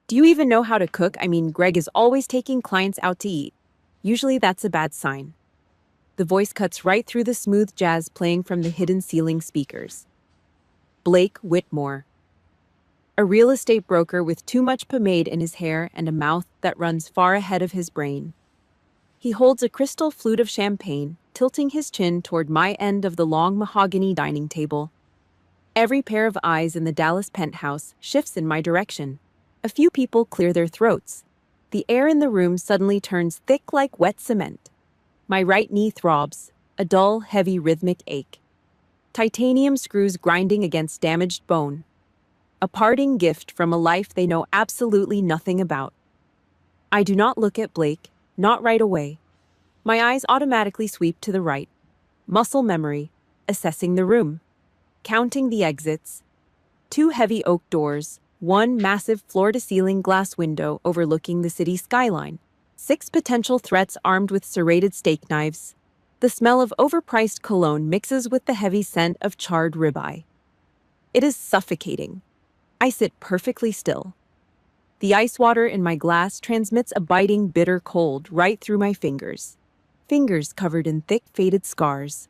Do you even know how to cook? Greg is always taking clients out to eat. Usually that's a bad sign. The voice cuts right through the smooth jazz playing from the hidden ceiling speakers. Blake Whitmore. A real estate broker with too much pomade in his hair and a mouth that runs far ahead of his brain. He holds a crystal flute of champagne, tilting his chin toward my end of the long mahogany dining table. Every pair of eyes in the Dallas penthouse shifts in my direction. A few people clear their throats. The air in the room suddenly turns thick like wet cement. My right knee throbs, a dull, heavy rhythmic ache. Titanium screws grinding against damaged bone. A parting gift from a life they know absolutely nothing about. I do not look at Blake, not right away. My eyes automatically sweep to the right. Muscle memory, assessing the room. Counting the exits. 2 heavy oak doors, 1 massive floor-to-ceiling glass window overlooking the city skyline. 6 potential threats armed with serrated steak knives. The smell of overpriced cologne mixes with the heavy scent of charred ribeye. It is suffocating. I sit perfectly still. The ice water in my glass transmits a biting, bitter cold right through my fingers. Fingers covered in thick, faded scars.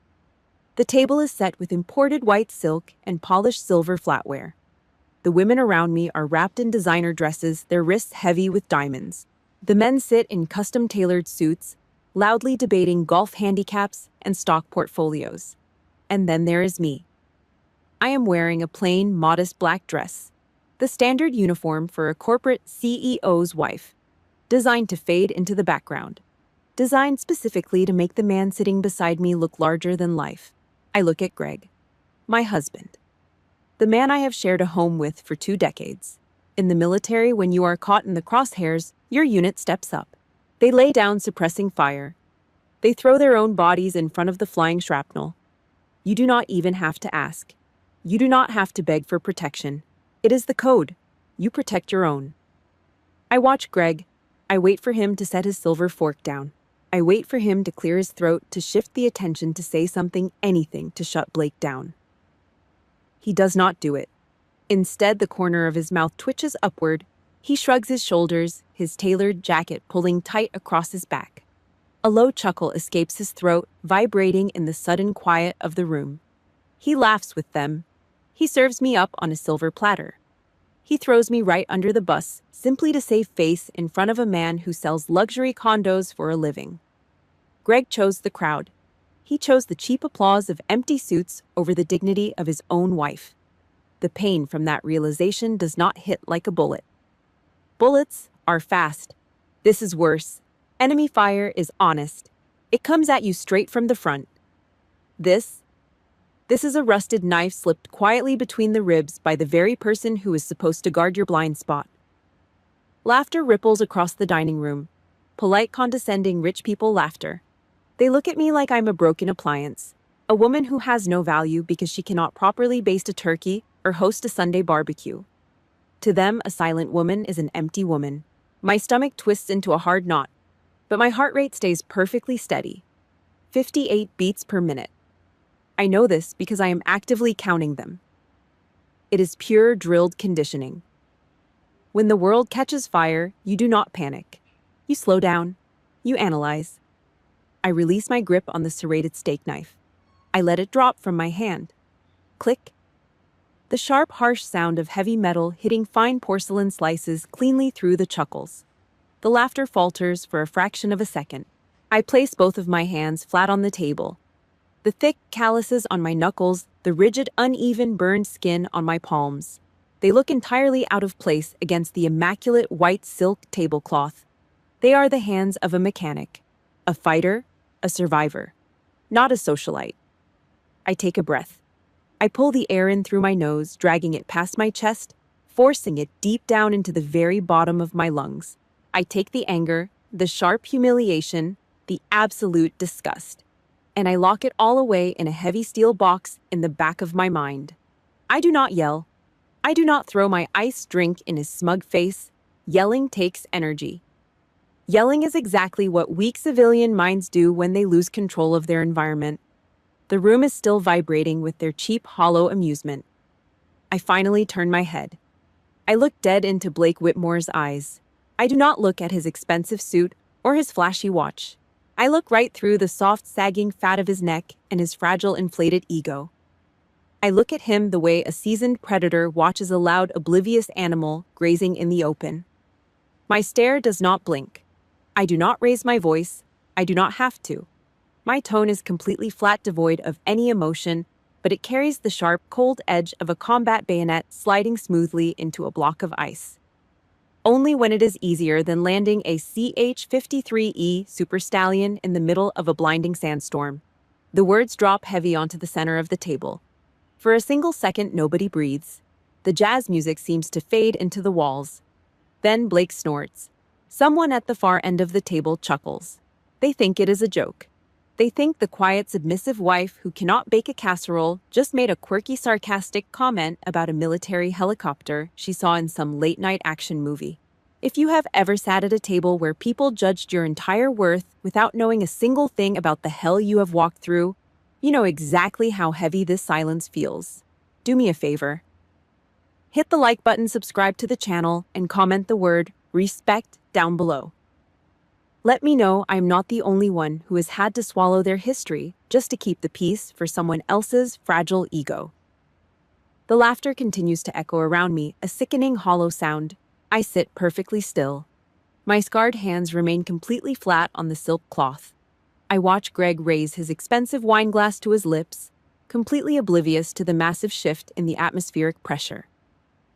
The table is set with imported white silk and polished silver flatware. The women around me are wrapped in designer dresses, their wrists heavy with diamonds. The men sit in custom-tailored suits, loudly debating golf handicaps and stock portfolios. And then there is me. I am wearing a plain, modest black dress, the standard uniform for a corporate CEO's wife, designed to fade into the background, designed specifically to make the man sitting beside me look larger than life. I look at Greg, my husband, the man I have shared a home with for 2 decades. In the military, when you are caught in the crosshairs, your unit steps up. They lay down suppressing fire. They throw their own bodies in front of the flying shrapnel. You do not even have to ask. You do not have to beg for protection. It is the code. You protect your own. I watch Greg. I wait for him to set his silver fork down. I wait for him to clear his throat, to shift the attention, to say something, anything to shut Blake down. He does not do it. Instead, the corner of his mouth twitches upward. He shrugs his shoulders, his tailored jacket pulling tight across his back. A low chuckle escapes his throat, vibrating in the sudden quiet of the room. He laughs with them. He serves me up on a silver platter. He throws me right under the bus, simply to save face in front of a man who sells luxury condos for a living. Greg chose the crowd. He chose the cheap applause of empty suits over the dignity of his own wife. The pain from that realization does not hit like a bullet. Bullets are fast. This is worse. Enemy fire is honest. It comes at you straight from the front. This is a rusted knife slipped quietly between the ribs by the very person who is supposed to guard your blind spot. Laughter ripples across the dining room. Polite, condescending, rich people laughter. They look at me like I'm a broken appliance, a woman who has no value because she cannot properly baste a turkey or host a Sunday barbecue. To them, a silent woman is an empty woman. My stomach twists into a hard knot, but my heart rate stays perfectly steady. 58 beats per minute. I know this because I am actively counting them. It is pure drilled conditioning. When the world catches fire, you do not panic. You slow down. You analyze. I release my grip on the serrated steak knife. I let it drop from my hand. Click. The sharp, harsh sound of heavy metal hitting fine porcelain slices cleanly through the chuckles. The laughter falters for a fraction of a second. I place both of my hands flat on the table. The thick calluses on my knuckles, the rigid, uneven, burned skin on my palms. They look entirely out of place against the immaculate white silk tablecloth. They are the hands of a mechanic, a fighter, a survivor, not a socialite. I take a breath. I pull the air in through my nose, dragging it past my chest, forcing it deep down into the very bottom of my lungs. I take the anger, the sharp humiliation, the absolute disgust, and I lock it all away in a heavy steel box in the back of my mind. I do not yell. I do not throw my iced drink in his smug face. Yelling takes energy. Yelling is exactly what weak civilian minds do when they lose control of their environment. The room is still vibrating with their cheap, hollow amusement. I finally turn my head. I look dead into Blake Whitmore's eyes. I do not look at his expensive suit or his flashy watch. I look right through the soft, sagging fat of his neck and his fragile, inflated ego. I look at him the way a seasoned predator watches a loud, oblivious animal grazing in the open. My stare does not blink. I do not raise my voice. I do not have to. My tone is completely flat, devoid of any emotion, but it carries the sharp, cold edge of a combat bayonet sliding smoothly into a block of ice. Only when it is easier than landing a CH-53E Super Stallion in the middle of a blinding sandstorm. The words drop heavy onto the center of the table. For a single second, nobody breathes. The jazz music seems to fade into the walls. Then Blake snorts. Someone at the far end of the table chuckles. They think it is a joke. They think the quiet, submissive wife who cannot bake a casserole just made a quirky, sarcastic comment about a military helicopter she saw in some late-night action movie. If you have ever sat at a table where people judged your entire worth without knowing a single thing about the hell you have walked through, you know exactly how heavy this silence feels. Do me a favor. Hit the like button, subscribe to the channel, and comment the word respect down below. Let me know I'm not the only one who has had to swallow their history just to keep the peace for someone else's fragile ego. The laughter continues to echo around me, a sickening hollow sound. I sit perfectly still. My scarred hands remain completely flat on the silk cloth. I watch Greg raise his expensive wine glass to his lips, completely oblivious to the massive shift in the atmospheric pressure.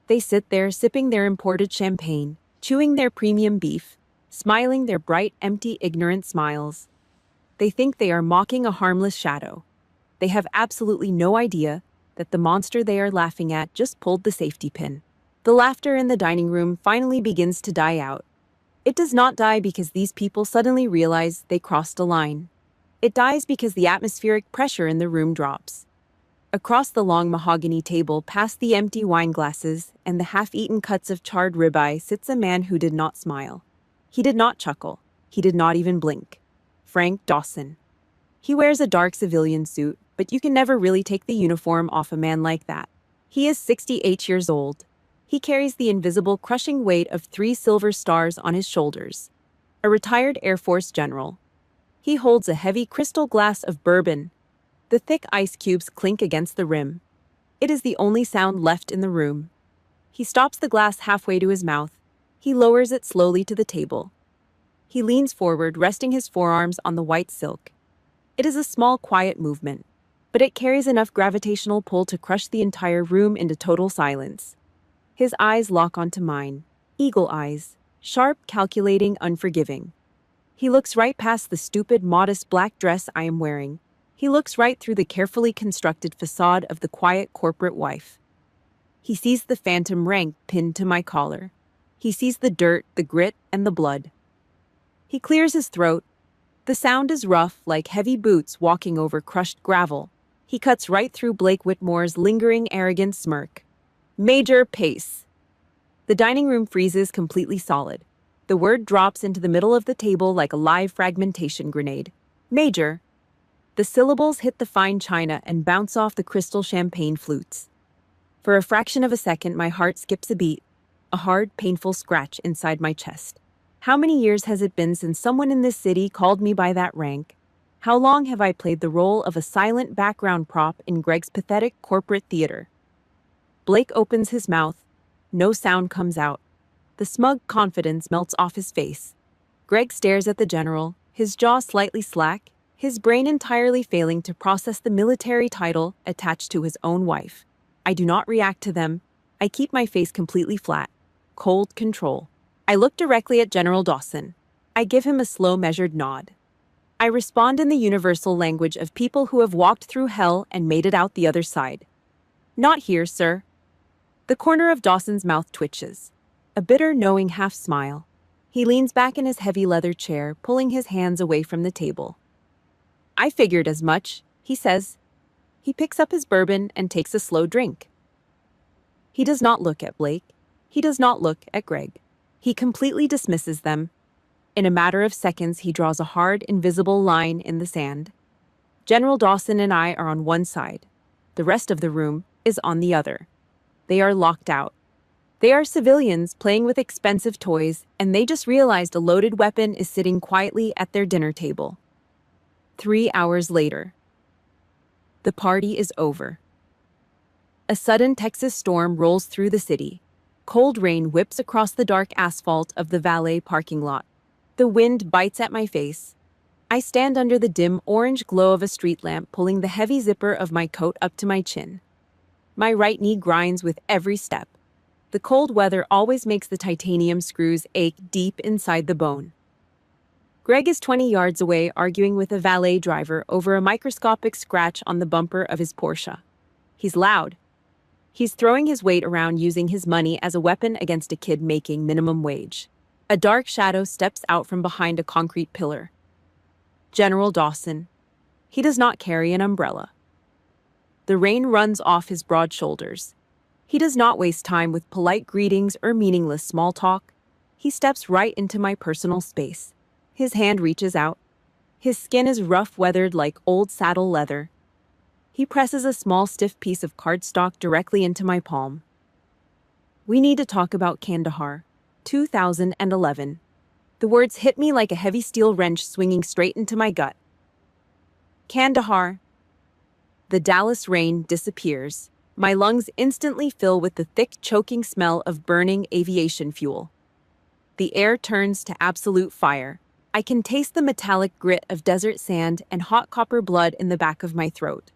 They sit there sipping their imported champagne, chewing their premium beef, smiling their bright, empty, ignorant smiles. They think they are mocking a harmless shadow. They have absolutely no idea that the monster they are laughing at just pulled the safety pin. The laughter in the dining room finally begins to die out. It does not die because these people suddenly realize they crossed a line. It dies because the atmospheric pressure in the room drops. Across the long mahogany table, past the empty wine glasses and the half-eaten cuts of charred ribeye, sits a man who did not smile. He did not chuckle. He did not even blink. Frank Dawson. He wears a dark civilian suit, but you can never really take the uniform off a man like that. He is 68 years old. He carries the invisible, crushing weight of 3 silver stars on his shoulders. A retired Air Force general. He holds a heavy crystal glass of bourbon. The thick ice cubes clink against the rim. It is the only sound left in the room. He stops the glass halfway to his mouth. He lowers it slowly to the table. He leans forward, resting his forearms on the white silk. It is a small, quiet movement, but it carries enough gravitational pull to crush the entire room into total silence. His eyes lock onto mine. Eagle eyes. Sharp, calculating, unforgiving. He looks right past the stupid, modest black dress I am wearing. He looks right through the carefully constructed facade of the quiet corporate wife. He sees the phantom rank pinned to my collar. He sees the dirt, the grit, and the blood. He clears his throat. The sound is rough, like heavy boots walking over crushed gravel. He cuts right through Blake Whitmore's lingering, arrogant smirk. Major Pace. The dining room freezes completely solid. The word drops into the middle of the table like a live fragmentation grenade. Major. The syllables hit the fine china and bounce off the crystal champagne flutes. For a fraction of a second, my heart skips a beat, a hard, painful scratch inside my chest. How many years has it been since someone in this city called me by that rank? How long have I played the role of a silent background prop in Greg's pathetic corporate theater? Blake opens his mouth. No sound comes out. The smug confidence melts off his face. Greg stares at the general, his jaw slightly slack, his brain entirely failing to process the military title attached to his own wife. I do not react to them. I keep my face completely flat. Cold control. I look directly at General Dawson. I give him a slow, measured nod. I respond in the universal language of people who have walked through hell and made it out the other side. Not here, sir. The corner of Dawson's mouth twitches. A bitter, knowing half-smile. He leans back in his heavy leather chair, pulling his hands away from the table. I figured as much, he says. He picks up his bourbon and takes a slow drink. He does not look at Blake. He does not look at Greg. He completely dismisses them. In a matter of seconds, he draws a hard, invisible line in the sand. General Dawson and I are on one side. The rest of the room is on the other. They are locked out. They are civilians playing with expensive toys, and they just realized a loaded weapon is sitting quietly at their dinner table. 3 hours later. The party is over. A sudden Texas storm rolls through the city. Cold rain whips across the dark asphalt of the valet parking lot. The wind bites at my face. I stand under the dim orange glow of a street lamp, pulling the heavy zipper of my coat up to my chin. My right knee grinds with every step. The cold weather always makes the titanium screws ache deep inside the bone. Greg is 20 yards away, arguing with a valet driver over a microscopic scratch on the bumper of his Porsche. He's loud. He's throwing his weight around, using his money as a weapon against a kid making minimum wage. A dark shadow steps out from behind a concrete pillar. General Dawson. He does not carry an umbrella. The rain runs off his broad shoulders. He does not waste time with polite greetings or meaningless small talk. He steps right into my personal space. His hand reaches out. His skin is rough, weathered like old saddle leather. He presses a small, stiff piece of cardstock directly into my palm. We need to talk about Kandahar, 2011. The words hit me like a heavy steel wrench swinging straight into my gut. Kandahar. The Dallas rain disappears. My lungs instantly fill with the thick, choking smell of burning aviation fuel. The air turns to absolute fire. I can taste the metallic grit of desert sand and hot copper blood in the back of my throat.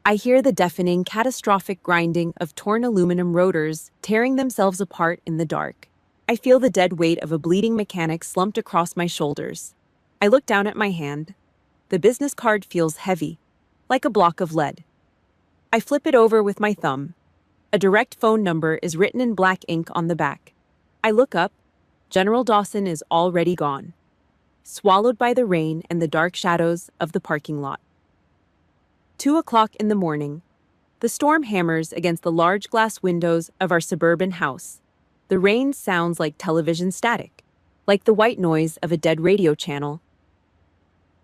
I hear the deafening, catastrophic grinding of torn aluminum rotors tearing themselves apart in the dark. I feel the dead weight of a bleeding mechanic slumped across my shoulders. I look down at my hand. The business card feels heavy, like a block of lead. I flip it over with my thumb. A direct phone number is written in black ink on the back. I look up. General Dawson is already gone, swallowed by the rain and the dark shadows of the parking lot. 2 o'clock in the morning. The storm hammers against the large glass windows of our suburban house. The rain sounds like television static, like the white noise of a dead radio channel.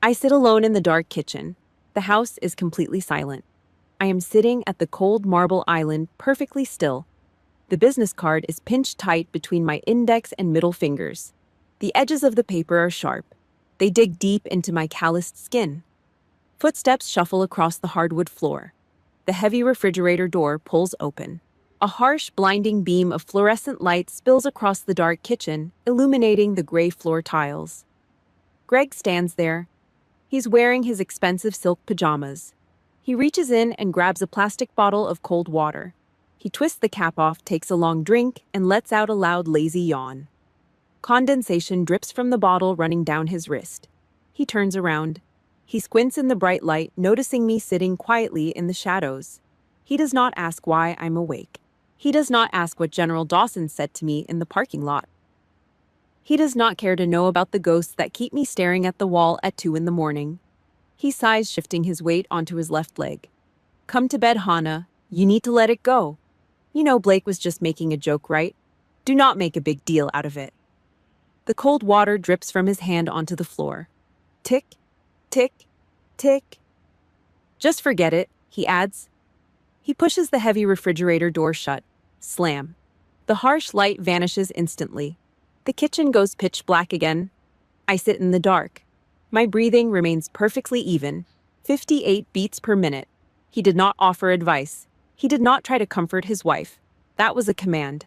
I sit alone in the dark kitchen. The house is completely silent. I am sitting at the cold marble island, perfectly still. The business card is pinched tight between my index and middle fingers. The edges of the paper are sharp. They dig deep into my calloused skin. Footsteps shuffle across the hardwood floor. The heavy refrigerator door pulls open. A harsh, blinding beam of fluorescent light spills across the dark kitchen, illuminating the gray floor tiles. Greg stands there. He's wearing his expensive silk pajamas. He reaches in and grabs a plastic bottle of cold water. He twists the cap off, takes a long drink, and lets out a loud, lazy yawn. Condensation drips from the bottle, running down his wrist. He turns around. He squints in the bright light, noticing me sitting quietly in the shadows. He does not ask why I'm awake. He does not ask what General Dawson said to me in the parking lot. He does not care to know about the ghosts that keep me staring at the wall at 2 a.m. He sighs, shifting his weight onto his left leg. Come to bed, Hannah. You need to let it go. You know Blake was just making a joke, right? Do not make a big deal out of it. The cold water drips from his hand onto the floor. Tick, tick, tick. Just forget it, he adds. He pushes the heavy refrigerator door shut. Slam. The harsh light vanishes instantly. The kitchen goes pitch black again. I sit in the dark. My breathing remains perfectly even, 58 beats per minute. He did not offer advice. He did not try to comfort his wife. That was a command.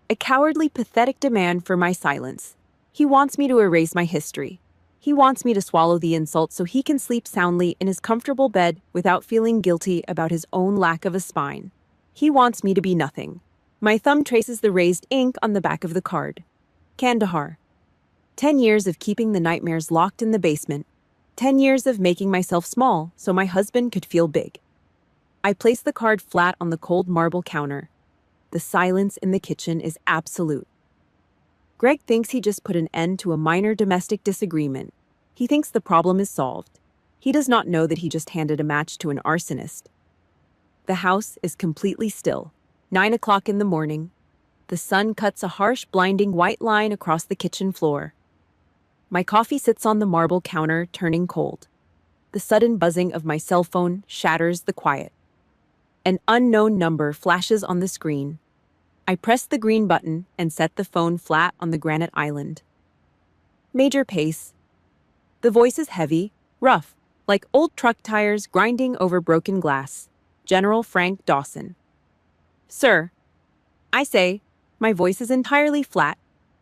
A cowardly, pathetic demand for my silence. He wants me to erase my history. He wants me to swallow the insult so he can sleep soundly in his comfortable bed without feeling guilty about his own lack of a spine. He wants me to be nothing. My thumb traces the raised ink on the back of the card. Kandahar. 10 years of keeping the nightmares locked in the basement. 10 years of making myself small so my husband could feel big. I place the card flat on the cold marble counter. The silence in the kitchen is absolute. Greg thinks he just put an end to a minor domestic disagreement. He thinks the problem is solved. He does not know that he just handed a match to an arsonist. The house is completely still. 9 o'clock in the morning. The sun cuts a harsh, blinding white line across the kitchen floor. My coffee sits on the marble counter, turning cold. The sudden buzzing of my cell phone shatters the quiet. An unknown number flashes on the screen. I pressed the green button and set the phone flat on the granite island. Major Pace. The voice is heavy, rough, like old truck tires grinding over broken glass. General Frank Dawson. Sir. I say, my voice is entirely flat.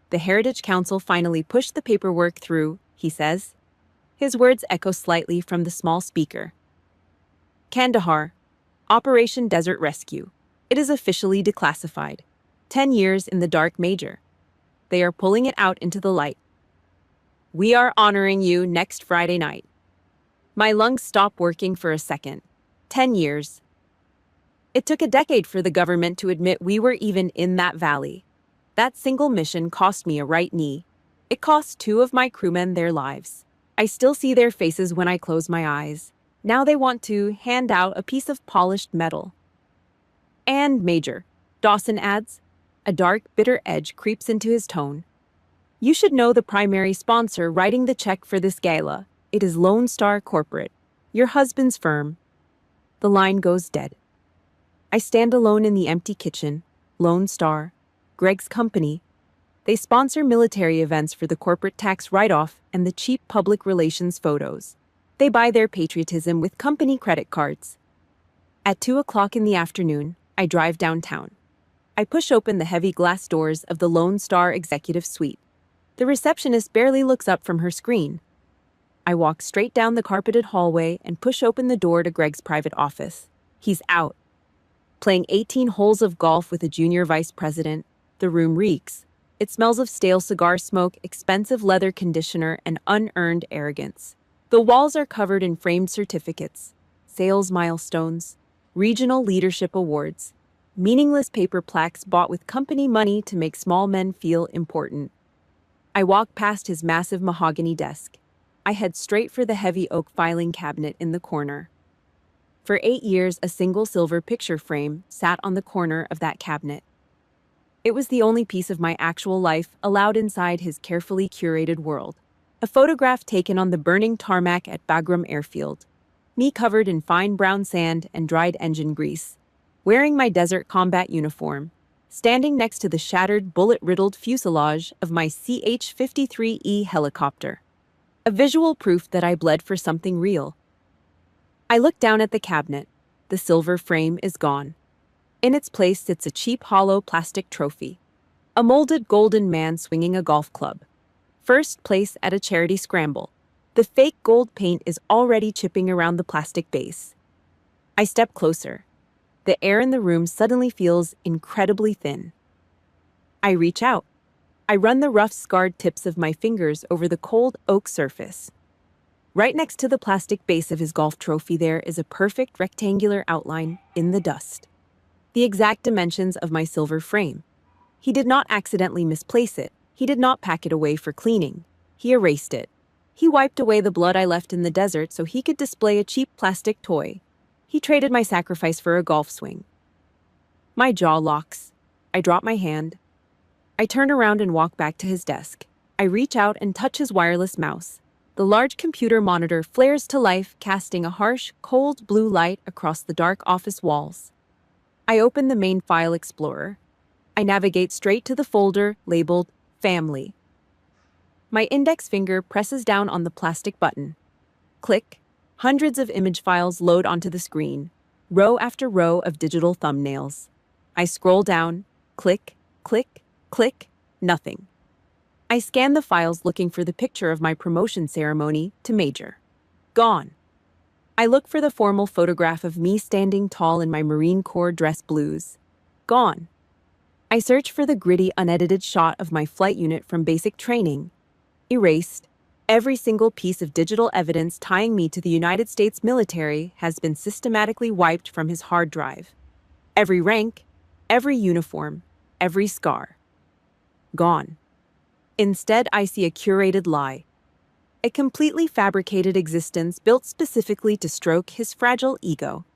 The Heritage Council finally pushed the paperwork through, he says. His words echo slightly from the small speaker. Kandahar. Operation Desert Rescue. It is officially declassified. 10 years in the dark major. They are pulling it out into the light. We are honoring you next Friday night. My lungs stopped working for a second. 10 years. It took a decade for the government to admit we were even in that valley. That single mission cost me a right knee. It cost 2 of my crewmen their lives. I still see their faces when I close my eyes. Now they want to hand out a piece of polished metal. And Major, Dawson adds. A dark, bitter edge creeps into his tone. You should know the primary sponsor writing the check for this gala. It is Lone Star Corporate, your husband's firm. The line goes dead. I stand alone in the empty kitchen. Lone Star, Greg's company. They sponsor military events for the corporate tax write-off and the cheap public relations photos. They buy their patriotism with company credit cards. At 2 o'clock in the afternoon, I drive downtown. I push open the heavy glass doors of the Lone Star Executive Suite. The receptionist barely looks up from her screen. I walk straight down the carpeted hallway and push open the door to Greg's private office. He's out. Playing 18 holes of golf with a junior vice president, the room reeks. It smells of stale cigar smoke, expensive leather conditioner, and unearned arrogance. The walls are covered in framed certificates, sales milestones, regional leadership awards, meaningless paper plaques bought with company money to make small men feel important. I walk past his massive mahogany desk. I head straight for the heavy oak filing cabinet in the corner. For 8 years, a single silver picture frame sat on the corner of that cabinet. It was the only piece of my actual life allowed inside his carefully curated world. A photograph taken on the burning tarmac at Bagram Airfield. Me covered in fine brown sand and dried engine grease, wearing my desert combat uniform, standing next to the shattered, bullet-riddled fuselage of my CH-53E helicopter. A visual proof that I bled for something real. I look down at the cabinet. The silver frame is gone. In its place sits a cheap hollow plastic trophy. A molded golden man swinging a golf club. First place at a charity scramble. The fake gold paint is already chipping around the plastic base. I step closer. The air in the room suddenly feels incredibly thin. I reach out. I run the rough, scarred tips of my fingers over the cold oak surface. Right next to the plastic base of his golf trophy there is a perfect rectangular outline in the dust. The exact dimensions of my silver frame. He did not accidentally misplace it. He did not pack it away for cleaning. He erased it. He wiped away the blood I left in the desert so he could display a cheap plastic toy. He traded my sacrifice for a golf swing. My jaw locks. I drop my hand. I turn around and walk back to his desk. I reach out and touch his wireless mouse. The large computer monitor flares to life, casting a harsh, cold blue light across the dark office walls. I open the main file explorer. I navigate straight to the folder labeled Family. My index finger presses down on the plastic button. Click. Hundreds of image files load onto the screen, row after row of digital thumbnails. I scroll down. Click, click, click, nothing. I scan the files looking for the picture of my promotion ceremony to major. Gone. I look for the formal photograph of me standing tall in my Marine Corps dress blues. Gone. I search for the gritty, unedited shot of my flight unit from basic training. Erased. Every single piece of digital evidence tying me to the United States military has been systematically wiped from his hard drive. Every rank, every uniform, every scar. Gone. Instead, I see a curated lie. A completely fabricated existence built specifically to stroke his fragile ego.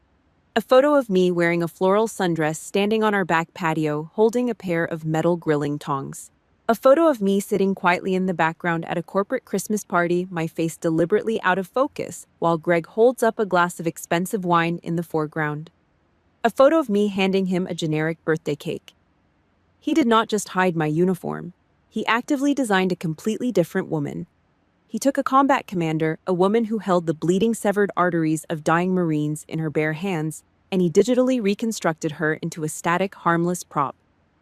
A photo of me wearing a floral sundress standing on our back patio holding a pair of metal grilling tongs. A photo of me sitting quietly in the background at a corporate Christmas party, my face deliberately out of focus, while Greg holds up a glass of expensive wine in the foreground. A photo of me handing him a generic birthday cake. He did not just hide my uniform. He actively designed a completely different woman. He took a combat commander, a woman who held the bleeding severed arteries of dying Marines in her bare hands, and he digitally reconstructed her into a static, harmless prop.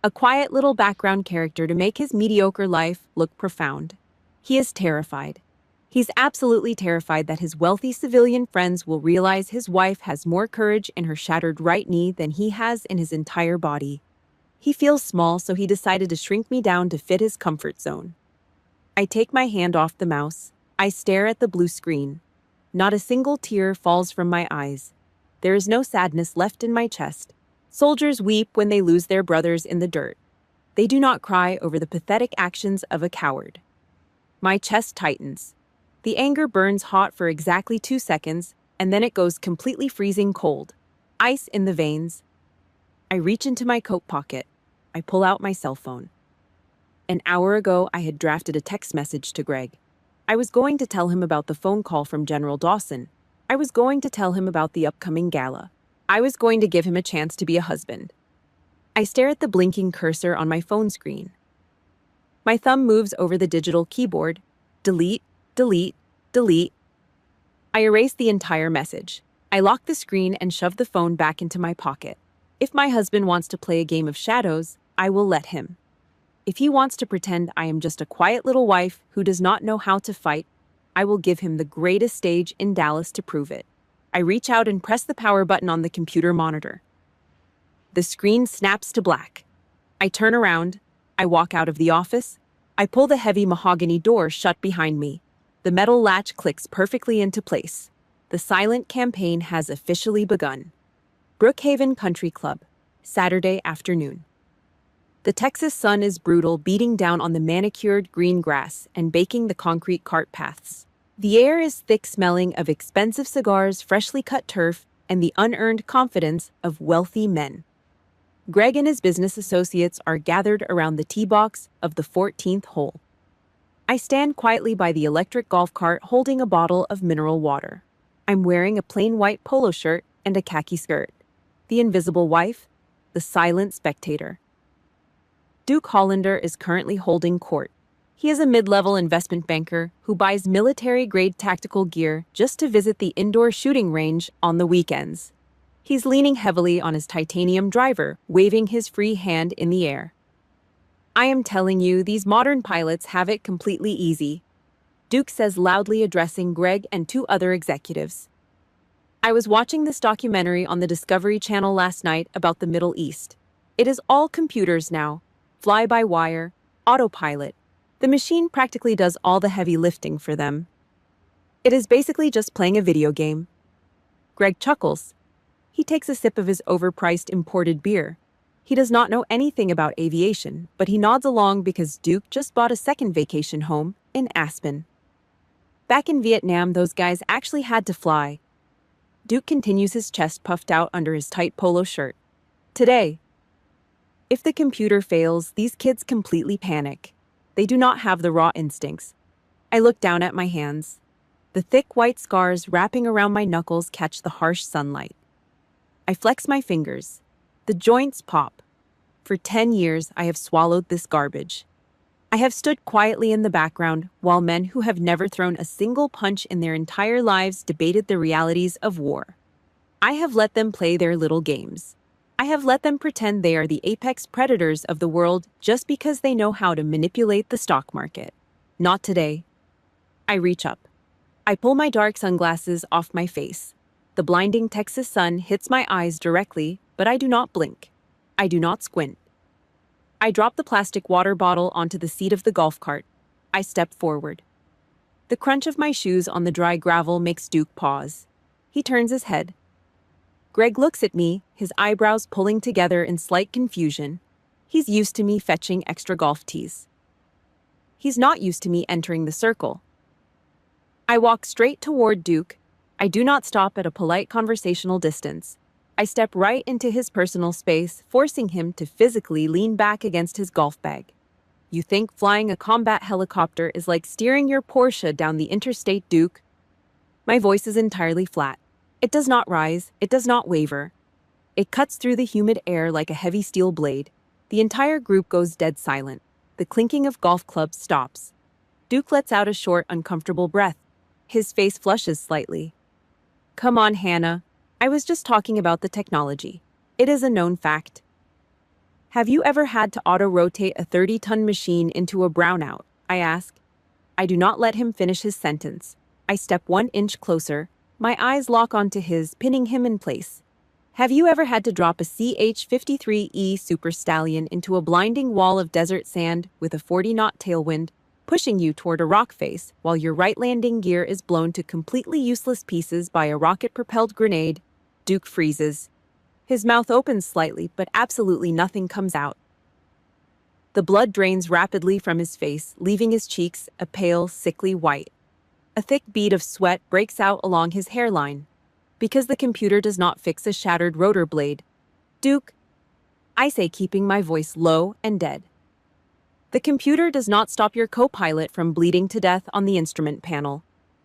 A quiet little background character to make his mediocre life look profound. He is terrified. He's absolutely terrified that his wealthy civilian friends will realize his wife has more courage in her shattered right knee than he has in his entire body. He feels small, so he decided to shrink me down to fit his comfort zone. I take my hand off the mouse. I stare at the blue screen. Not a single tear falls from my eyes. There is no sadness left in my chest. Soldiers weep when they lose their brothers in the dirt. They do not cry over the pathetic actions of a coward. My chest tightens. The anger burns hot for exactly 2 seconds, and then it goes completely freezing cold. Ice in the veins. I reach into my coat pocket. I pull out my cell phone. An hour ago, I had drafted a text message to Greg. I was going to tell him about the phone call from General Dawson. I was going to tell him about the upcoming gala. I was going to give him a chance to be a husband. I stare at the blinking cursor on my phone screen. My thumb moves over the digital keyboard. Delete, delete, delete. I erase the entire message. I lock the screen and shove the phone back into my pocket. If my husband wants to play a game of shadows, I will let him. If he wants to pretend I am just a quiet little wife who does not know how to fight, I will give him the greatest stage in Dallas to prove it. I reach out and press the power button on the computer monitor. The screen snaps to black. I turn around. I walk out of the office. I pull the heavy mahogany door shut behind me. The metal latch clicks perfectly into place. The silent campaign has officially begun. Brookhaven Country Club, Saturday afternoon. The Texas sun is brutal, beating down on the manicured green grass and baking the concrete cart paths. The air is thick, smelling of expensive cigars, freshly cut turf, and the unearned confidence of wealthy men. Greg and his business associates are gathered around the tee box of the 14th hole. I stand quietly by the electric golf cart holding a bottle of mineral water. I'm wearing a plain white polo shirt and a khaki skirt. The invisible wife, the silent spectator. Duke Hollander is currently holding court. He is a mid-level investment banker who buys military-grade tactical gear just to visit the indoor shooting range on the weekends. He's leaning heavily on his titanium driver, waving his free hand in the air. I am telling you, these modern pilots have it completely easy, Duke says, loudly addressing Greg and 2 other executives. I was watching this documentary on the Discovery Channel last night about the Middle East. It is all computers now. Fly-by-wire, autopilot. The machine practically does all the heavy lifting for them. It is basically just playing a video game. Greg chuckles. He takes a sip of his overpriced imported beer. He does not know anything about aviation, but he nods along because Duke just bought a second vacation home in Aspen. Back in Vietnam, those guys actually had to fly. Duke continues, his chest puffed out under his tight polo shirt. Today, if the computer fails, these kids completely panic. They do not have the raw instincts. I look down at my hands. The thick white scars wrapping around my knuckles catch the harsh sunlight. I flex my fingers. The joints pop. For 10 years, I have swallowed this garbage. I have stood quietly in the background while men who have never thrown a single punch in their entire lives debated the realities of war. I have let them play their little games. I have let them pretend they are the apex predators of the world just because they know how to manipulate the stock market. Not today. I reach up. I pull my dark sunglasses off my face. The blinding Texas sun hits my eyes directly, but I do not blink. I do not squint. I drop the plastic water bottle onto the seat of the golf cart. I step forward. The crunch of my shoes on the dry gravel makes Duke pause. He turns his head. Greg looks at me, his eyebrows pulling together in slight confusion. He's used to me fetching extra golf tees. He's not used to me entering the circle. I walk straight toward Duke. I do not stop at a polite conversational distance. I step right into his personal space, forcing him to physically lean back against his golf bag. You think flying a combat helicopter is like steering your Porsche down the interstate, Duke? My voice is entirely flat. It does not rise, it does not waver. It cuts through the humid air like a heavy steel blade. The entire group goes dead silent. The clinking of golf clubs stops. Duke lets out a short, uncomfortable breath. His face flushes slightly. Come on, Hannah. I was just talking about the technology. It is a known fact. Have you ever had to auto-rotate a 30-ton machine into a brownout? I ask. I do not let him finish his sentence. I step 1 inch closer. My eyes lock onto his, pinning him in place. Have you ever had to drop a CH-53E Super Stallion into a blinding wall of desert sand with a 40-knot tailwind, pushing you toward a rock face while your right landing gear is blown to completely useless pieces by a rocket-propelled grenade? Duke freezes. His mouth opens slightly, but absolutely nothing comes out. The blood drains rapidly from his face, leaving his cheeks a pale, sickly white. A thick bead of sweat breaks out along his hairline. Because the computer does not fix a shattered rotor blade. Duke, I say, keeping my voice low and dead. The computer does not stop your co-pilot from bleeding to death on the instrument panel.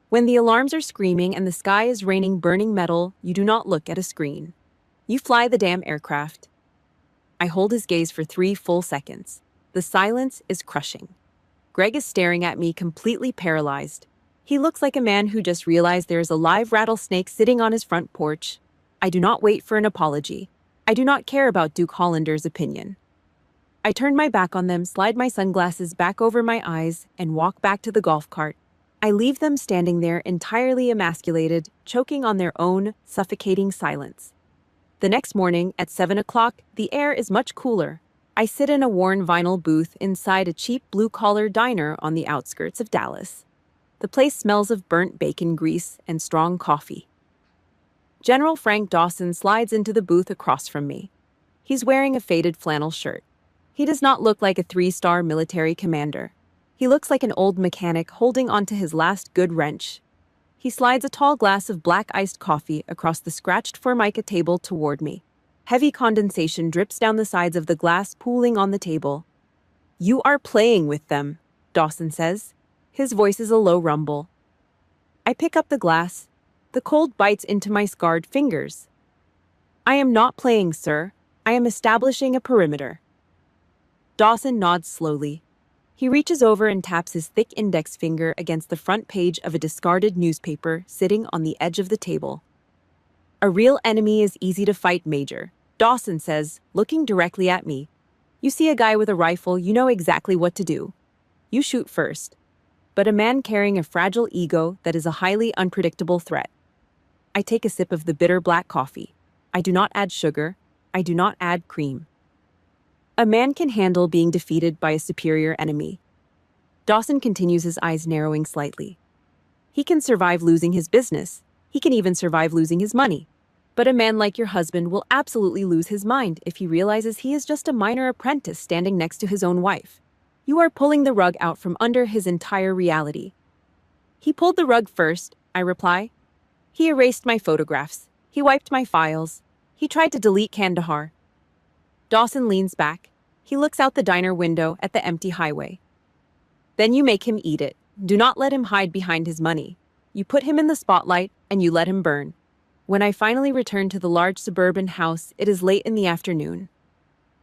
When the alarms are screaming and the sky is raining burning metal, you do not look at a screen. You fly the damn aircraft. I hold his gaze for 3 full seconds. The silence is crushing. Greg is staring at me, completely paralyzed. He looks like a man who just realized there is a live rattlesnake sitting on his front porch. I do not wait for an apology. I do not care about Duke Hollander's opinion. I turn my back on them, slide my sunglasses back over my eyes, and walk back to the golf cart. I leave them standing there entirely emasculated, choking on their own suffocating silence. The next morning, at 7 o'clock, the air is much cooler. I sit in a worn vinyl booth inside a cheap blue-collar diner on the outskirts of Dallas. The place smells of burnt bacon grease and strong coffee. General Frank Dawson slides into the booth across from me. He's wearing a faded flannel shirt. He does not look like a 3-star military commander. He looks like an old mechanic holding onto his last good wrench. He slides a tall glass of black iced coffee across the scratched formica table toward me. Heavy condensation drips down the sides of the glass, pooling on the table. You are playing with them, Dawson says. His voice is a low rumble. I pick up the glass. The cold bites into my scarred fingers. I am not playing, sir. I am establishing a perimeter. Dawson nods slowly. He reaches over and taps his thick index finger against the front page of a discarded newspaper sitting on the edge of the table. A real enemy is easy to fight, Major, Dawson says, looking directly at me. You see a guy with a rifle, you know exactly what to do. You shoot first. But a man carrying a fragile ego that is a highly unpredictable threat. I take a sip of the bitter black coffee. I do not add sugar. I do not add cream. A man can handle being defeated by a superior enemy. Dawson continues, his eyes narrowing slightly. He can survive losing his business. He can even survive losing his money. But a man like your husband will absolutely lose his mind if he realizes he is just a minor apprentice standing next to his own wife. You are pulling the rug out from under his entire reality. He pulled the rug first, I reply. He erased my photographs. He wiped my files. He tried to delete Kandahar. Dawson leans back. He looks out the diner window at the empty highway. Then you make him eat it. Do not let him hide behind his money. You put him in the spotlight and you let him burn. When I finally return to the large suburban house, it is late in the afternoon.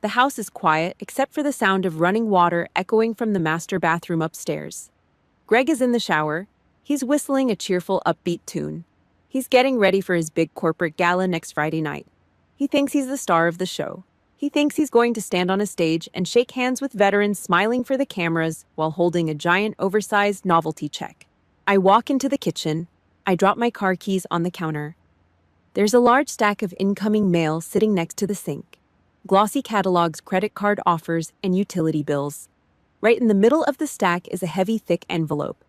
The house is quiet except for the sound of running water echoing from the master bathroom upstairs. Greg is in the shower. He's whistling a cheerful, upbeat tune. He's getting ready for his big corporate gala next Friday night. He thinks he's the star of the show. He thinks he's going to stand on a stage and shake hands with veterans smiling for the cameras while holding a giant, oversized novelty check. I walk into the kitchen. I drop my car keys on the counter. There's a large stack of incoming mail sitting next to the sink. Glossy catalogs, credit card offers, and utility bills. Right in the middle of the stack is a heavy, thick envelope.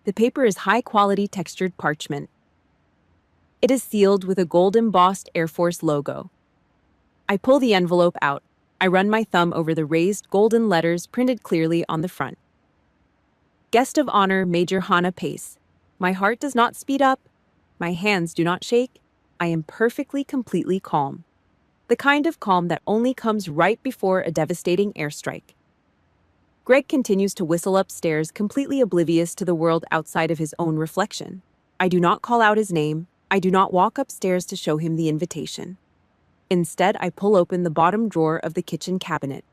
The paper is high-quality textured parchment. It is sealed with a gold-embossed Air Force logo. I pull the envelope out. I run my thumb over the raised golden letters printed clearly on the front. Guest of honor, Major Hannah Pace. My heart does not speed up. My hands do not shake. I am perfectly, completely calm. The kind of calm that only comes right before a devastating airstrike. Greg continues to whistle upstairs, completely oblivious to the world outside of his own reflection. I do not call out his name. I do not walk upstairs to show him the invitation. Instead, I pull open the bottom drawer of the kitchen cabinet.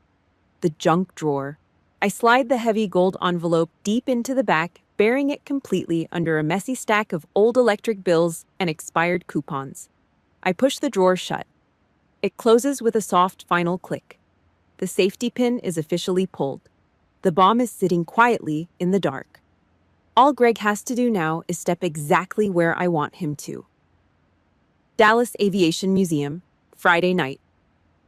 the junk drawer. I slide the heavy gold envelope deep into the back, burying it completely under a messy stack of old electric bills and expired coupons. I push the drawer shut. It closes with a soft final click. The safety pin is officially pulled. The bomb is sitting quietly in the dark. All Greg has to do now is step exactly where I want him to. Dallas Aviation Museum, Friday night.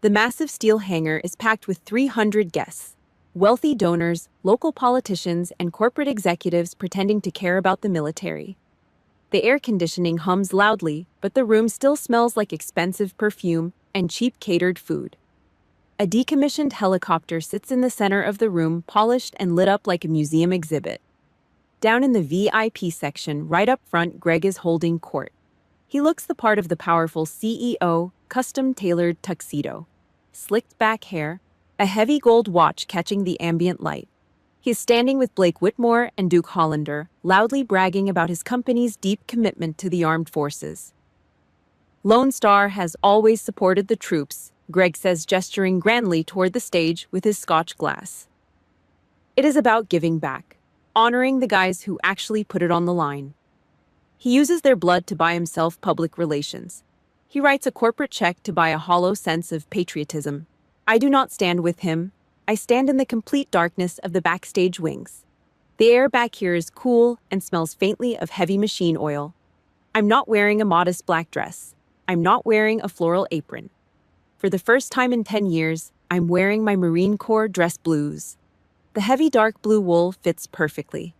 The massive steel hangar is packed with 300 guests. Wealthy donors, local politicians, and corporate executives pretending to care about the military. The air conditioning hums loudly, but the room still smells like expensive perfume and cheap catered food. A decommissioned helicopter sits in the center of the room, polished and lit up like a museum exhibit. Down in the VIP section, right up front, Greg is holding court. He looks the part of the powerful CEO, custom-tailored tuxedo. Slicked back hair, a heavy gold watch catching the ambient light. He is standing with Blake Whitmore and Duke Hollander, loudly bragging about his company's deep commitment to the armed forces. Lone Star has always supported the troops, Greg says, gesturing grandly toward the stage with his scotch glass. It is about giving back, honoring the guys who actually put it on the line. He uses their blood to buy himself public relations. He writes a corporate check to buy a hollow sense of patriotism. I do not stand with him. I stand in the complete darkness of the backstage wings. The air back here is cool and smells faintly of heavy machine oil. I'm not wearing a modest black dress. I'm not wearing a floral apron. For the first time in 10 years, I'm wearing my Marine Corps dress blues. The heavy dark blue wool fits perfectly.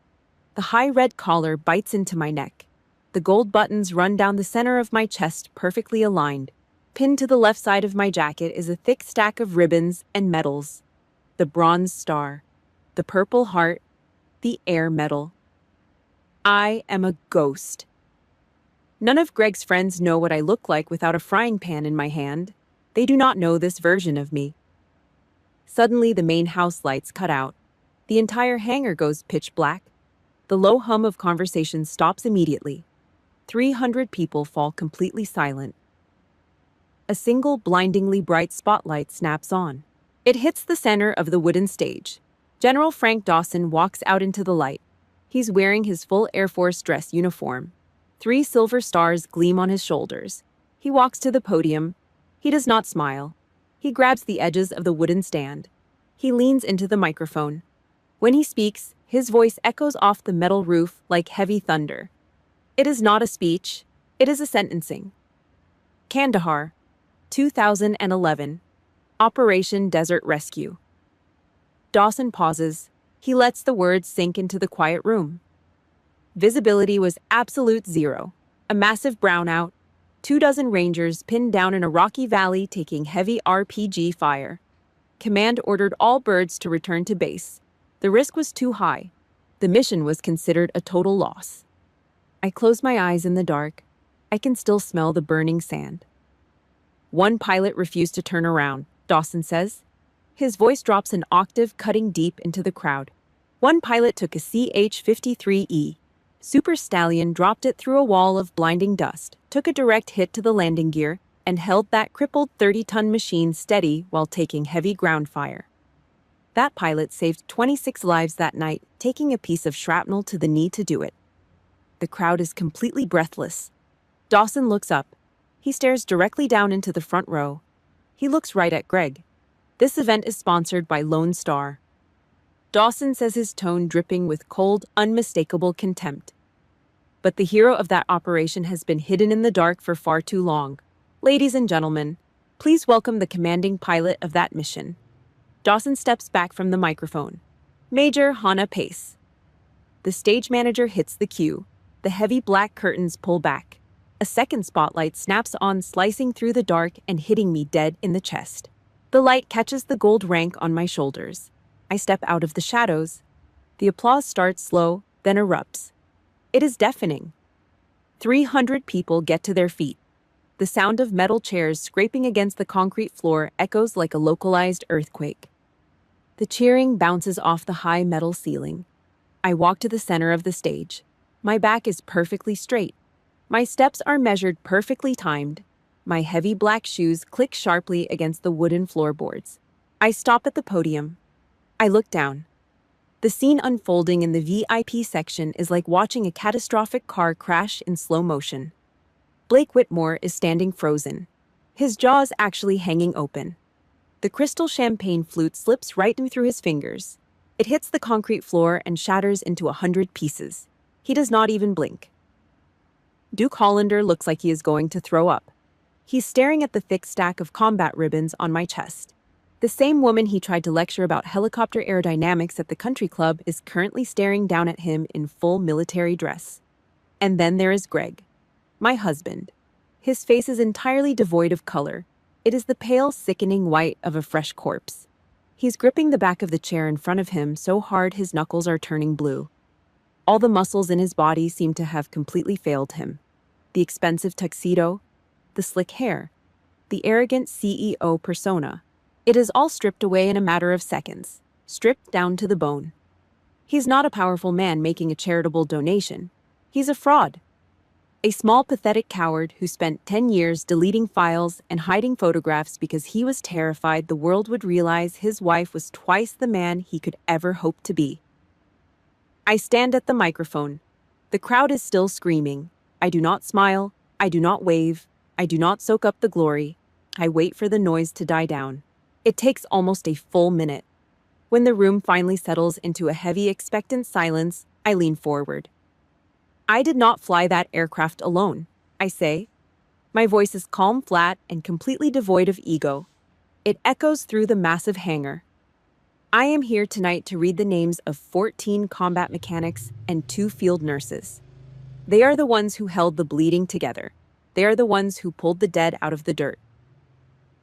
The high red collar bites into my neck. The gold buttons run down the center of my chest, perfectly aligned. Pinned to the left side of my jacket is a thick stack of ribbons and medals. The bronze star, the purple heart, the air medal. I am a ghost. None of Greg's friends know what I look like without a frying pan in my hand. They do not know this version of me. Suddenly, the main house lights cut out. The entire hangar goes pitch black. The low hum of conversation stops immediately. 300 people fall completely silent. A single blindingly bright spotlight snaps on. It hits the center of the wooden stage. General Frank Dawson walks out into the light. He's wearing his full Air Force dress uniform. 3 silver stars gleam on his shoulders. He walks to the podium. He does not smile. He grabs the edges of the wooden stand. He leans into the microphone. When he speaks, his voice echoes off the metal roof like heavy thunder. It is not a speech. It is a sentencing. Kandahar, 2011. Operation Desert Rescue. Dawson pauses. He lets the words sink into the quiet room. Visibility was absolute zero. A massive brownout. 24 Rangers pinned down in a rocky valley taking heavy RPG fire. Command ordered all birds to return to base. The risk was too high. The mission was considered a total loss. I close my eyes in the dark. I can still smell the burning sand. One pilot refused to turn around, Dawson says. His voice drops an octave, cutting deep into the crowd. One pilot took a CH-53E. Super Stallion dropped it through a wall of blinding dust, took a direct hit to the landing gear, and held that crippled 30-ton machine steady while taking heavy ground fire. That pilot saved 26 lives that night, taking a piece of shrapnel to the knee to do it. The crowd is completely breathless. Dawson looks up. He stares directly down into the front row. He looks right at Greg. This event is sponsored by Lone Star. Dawson says, his tone dripping with cold, unmistakable contempt. But the hero of that operation has been hidden in the dark for far too long. Ladies and gentlemen, please welcome the commanding pilot of that mission. Dawson steps back from the microphone. Major Hannah Pace. The stage manager hits the cue. The heavy black curtains pull back. A second spotlight snaps on, slicing through the dark and hitting me dead in the chest. The light catches the gold rank on my shoulders. I step out of the shadows. The applause starts slow, then erupts. It is deafening. 300 people get to their feet. The sound of metal chairs scraping against the concrete floor echoes like a localized earthquake. The cheering bounces off the high metal ceiling. I walk to the center of the stage. My back is perfectly straight. My steps are measured, perfectly timed. My heavy black shoes click sharply against the wooden floorboards. I stop at the podium. I look down. The scene unfolding in the VIP section is like watching a catastrophic car crash in slow motion. Blake Whitmore is standing frozen, his jaws actually hanging open. The crystal champagne flute slips right through his fingers. It hits the concrete floor and shatters into 100 pieces. He does not even blink. Duke Hollander looks like he is going to throw up. He's staring at the thick stack of combat ribbons on my chest. The same woman he tried to lecture about helicopter aerodynamics at the country club is currently staring down at him in full military dress. And then there is Greg, my husband. His face is entirely devoid of color. It is the pale, sickening white of a fresh corpse. He's gripping the back of the chair in front of him so hard his knuckles are turning blue. All the muscles in his body seem to have completely failed him. The expensive tuxedo, the slick hair, the arrogant CEO persona. It is all stripped away in a matter of seconds, stripped down to the bone. He's not a powerful man making a charitable donation. He's a fraud. A small, pathetic coward who spent 10 years deleting files and hiding photographs because he was terrified the world would realize his wife was twice the man he could ever hope to be. I stand at the microphone. The crowd is still screaming. I do not smile. I do not wave. I do not soak up the glory. I wait for the noise to die down. It takes almost a full minute. When the room finally settles into a heavy, expectant silence, I lean forward. I did not fly that aircraft alone, I say. My voice is calm, flat, and completely devoid of ego. It echoes through the massive hangar. I am here tonight to read the names of 14 combat mechanics and 2 field nurses. They are the ones who held the bleeding together. They are the ones who pulled the dead out of the dirt.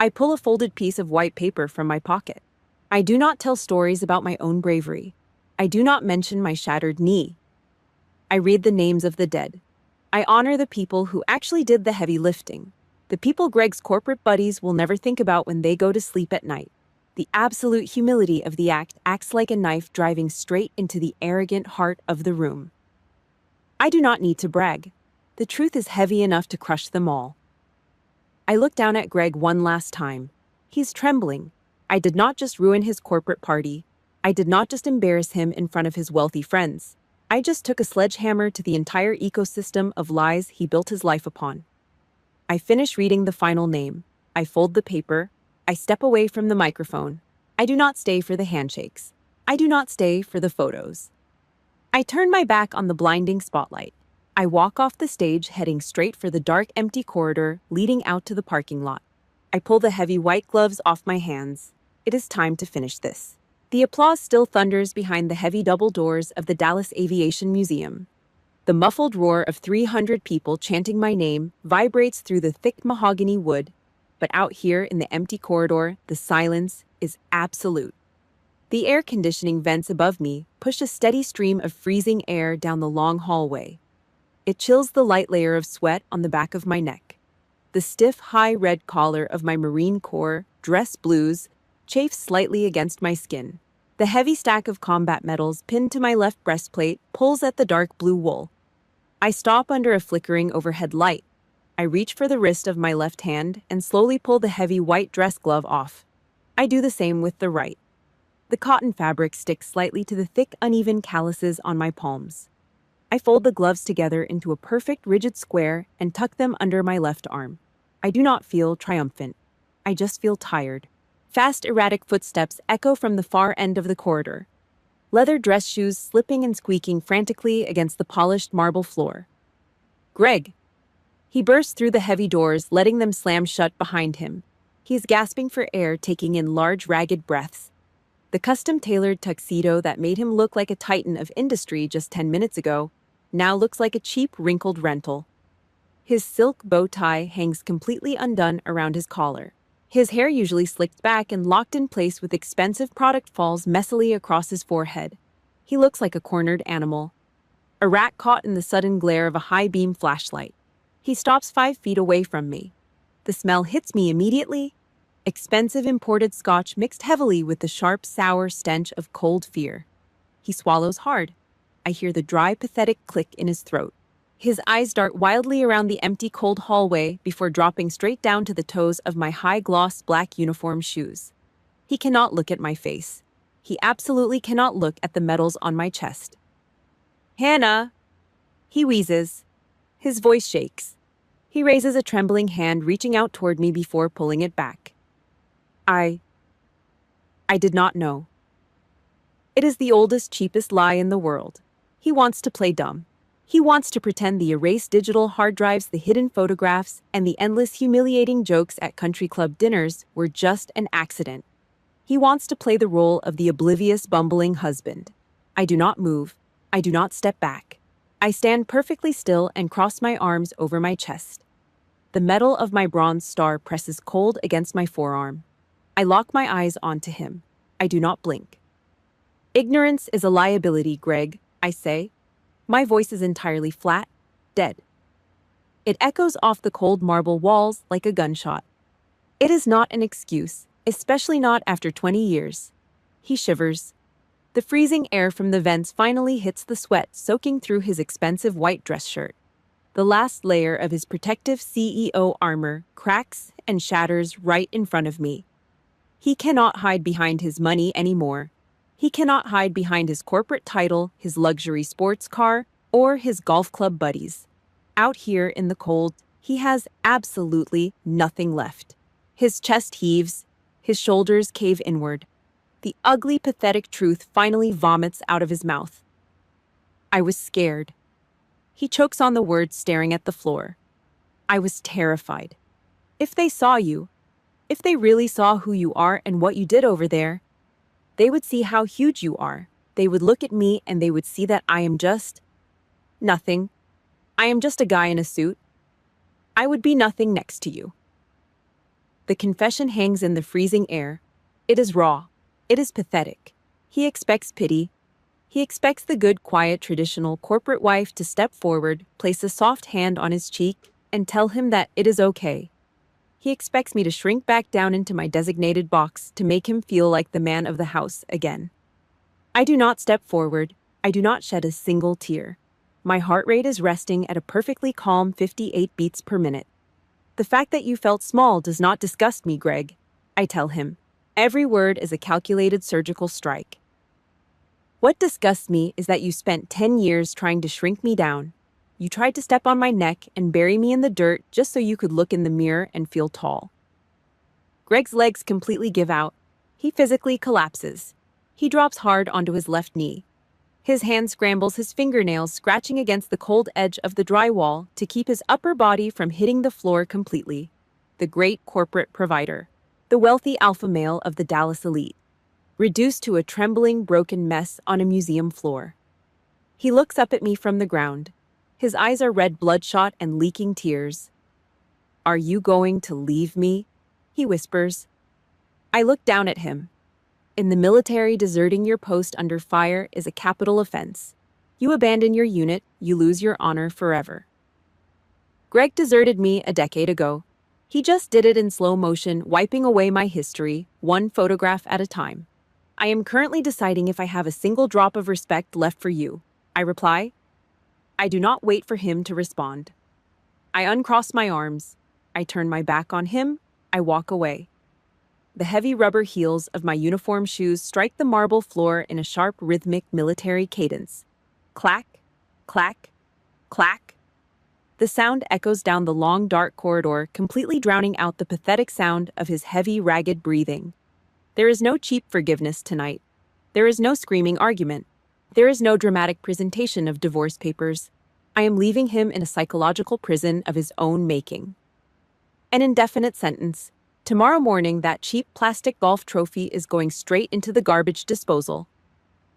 I pull a folded piece of white paper from my pocket. I do not tell stories about my own bravery. I do not mention my shattered knee. I read the names of the dead. I honor the people who actually did the heavy lifting. The people Greg's corporate buddies will never think about when they go to sleep at night. The absolute humility of the act acts like a knife driving straight into the arrogant heart of the room. I do not need to brag. The truth is heavy enough to crush them all. I look down at Greg one last time. He's trembling. I did not just ruin his corporate party. I did not just embarrass him in front of his wealthy friends. I just took a sledgehammer to the entire ecosystem of lies he built his life upon. I finish reading the final name. I fold the paper. I step away from the microphone. I do not stay for the handshakes. I do not stay for the photos. I turn my back on the blinding spotlight. I walk off the stage, heading straight for the dark, empty corridor leading out to the parking lot. I pull the heavy white gloves off my hands. It is time to finish this. The applause still thunders behind the heavy double doors of the Dallas Aviation Museum. The muffled roar of 300 people chanting my name vibrates through the thick mahogany wood, but out here in the empty corridor, the silence is absolute. The air conditioning vents above me push a steady stream of freezing air down the long hallway. It chills the light layer of sweat on the back of my neck. The stiff, high red collar of my Marine Corps dress blues chafes slightly against my skin. The heavy stack of combat medals pinned to my left breastplate pulls at the dark blue wool. I stop under a flickering overhead light. I reach for the wrist of my left hand and slowly pull the heavy white dress glove off. I do the same with the right. The cotton fabric sticks slightly to the thick, uneven calluses on my palms. I fold the gloves together into a perfect, rigid square and tuck them under my left arm. I do not feel triumphant. I just feel tired. Fast, erratic footsteps echo from the far end of the corridor. Leather dress shoes slipping and squeaking frantically against the polished marble floor. Greg! He bursts through the heavy doors, letting them slam shut behind him. He's gasping for air, taking in large, ragged breaths. The custom-tailored tuxedo that made him look like a titan of industry just 10 minutes ago now looks like a cheap, wrinkled rental. His silk bow tie hangs completely undone around his collar. His hair, usually slicked back and locked in place with expensive product, falls messily across his forehead. He looks like a cornered animal. A rat caught in the sudden glare of a high-beam flashlight. He stops 5 feet away from me. The smell hits me immediately. Expensive imported scotch mixed heavily with the sharp, sour stench of cold fear. He swallows hard. I hear the dry, pathetic click in his throat. His eyes dart wildly around the empty, cold hallway before dropping straight down to the toes of my high-gloss black uniform shoes. He cannot look at my face. He absolutely cannot look at the medals on my chest. Hannah! He wheezes. His voice shakes. He raises a trembling hand, reaching out toward me before pulling it back. I did not know. It is the oldest, cheapest lie in the world. He wants to play dumb. He wants to pretend the erased digital hard drives, the hidden photographs, and the endless humiliating jokes at country club dinners were just an accident. He wants to play the role of the oblivious, bumbling husband. I do not move. I do not step back. I stand perfectly still and cross my arms over my chest. The metal of my bronze star presses cold against my forearm. I lock my eyes onto him. I do not blink. Ignorance is a liability, Greg, I say. My voice is entirely flat, dead. It echoes off the cold marble walls like a gunshot. It is not an excuse, especially not after 20 years. He shivers. The freezing air from the vents finally hits the sweat soaking through his expensive white dress shirt. The last layer of his protective CEO armor cracks and shatters right in front of me. He cannot hide behind his money anymore. He cannot hide behind his corporate title, his luxury sports car, or his golf club buddies. Out here in the cold, he has absolutely nothing left. His chest heaves, his shoulders cave inward. The ugly, pathetic truth finally vomits out of his mouth. I was scared. He chokes on the words, staring at the floor. I was terrified. If they saw you, if they really saw who you are and what you did over there, they would see how huge you are. They would look at me and they would see that I am just nothing. I am just a guy in a suit. I would be nothing next to you. The confession hangs in the freezing air. It is raw. It is pathetic. He expects pity. He expects the good, quiet, traditional corporate wife to step forward, place a soft hand on his cheek, and tell him that it is okay. He expects me to shrink back down into my designated box to make him feel like the man of the house again. I do not step forward. I do not shed a single tear. My heart rate is resting at a perfectly calm 58 beats per minute. The fact that you felt small does not disgust me, Greg, I tell him. Every word is a calculated surgical strike. What disgusts me is that you spent 10 years trying to shrink me down. You tried to step on my neck and bury me in the dirt just so you could look in the mirror and feel tall. Greg's legs completely give out. He physically collapses. He drops hard onto his left knee. His hand scrambles, his fingernails scratching against the cold edge of the drywall to keep his upper body from hitting the floor completely. The great corporate provider. The wealthy alpha male of the Dallas elite. Reduced to a trembling, broken mess on a museum floor. He looks up at me from the ground. His eyes are red, bloodshot, and leaking tears. Are you going to leave me? He whispers. I look down at him. In the military, deserting your post under fire is a capital offense. You abandon your unit, you lose your honor forever. Greg deserted me a decade ago. He just did it in slow motion, wiping away my history, one photograph at a time. I am currently deciding if I have a single drop of respect left for you, I reply. I do not wait for him to respond. I uncross my arms. I turn my back on him. I walk away. The heavy rubber heels of my uniform shoes strike the marble floor in a sharp, rhythmic military cadence. Clack, clack, clack. The sound echoes down the long, dark corridor, completely drowning out the pathetic sound of his heavy, ragged breathing. There is no cheap forgiveness tonight. There is no screaming argument. There is no dramatic presentation of divorce papers. I am leaving him in a psychological prison of his own making. An indefinite sentence. Tomorrow morning, that cheap plastic golf trophy is going straight into the garbage disposal.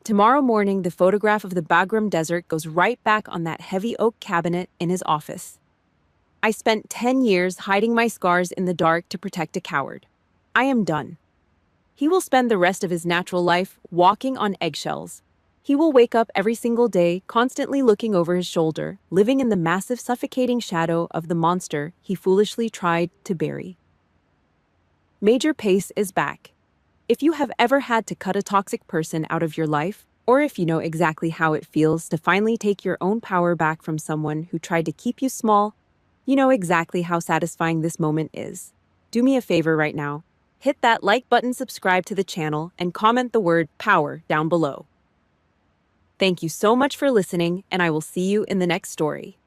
Tomorrow morning, the photograph of the Bagram Desert goes right back on that heavy oak cabinet in his office. I spent 10 years hiding my scars in the dark to protect a coward. I am done. He will spend the rest of his natural life walking on eggshells. He will wake up every single day, constantly looking over his shoulder, living in the massive, suffocating shadow of the monster he foolishly tried to bury. Major Pace is back. If you have ever had to cut a toxic person out of your life, or if you know exactly how it feels to finally take your own power back from someone who tried to keep you small, you know exactly how satisfying this moment is. Do me a favor right now. Hit that like button, subscribe to the channel, and comment the word power down below. Thank you so much for listening, and I will see you in the next story.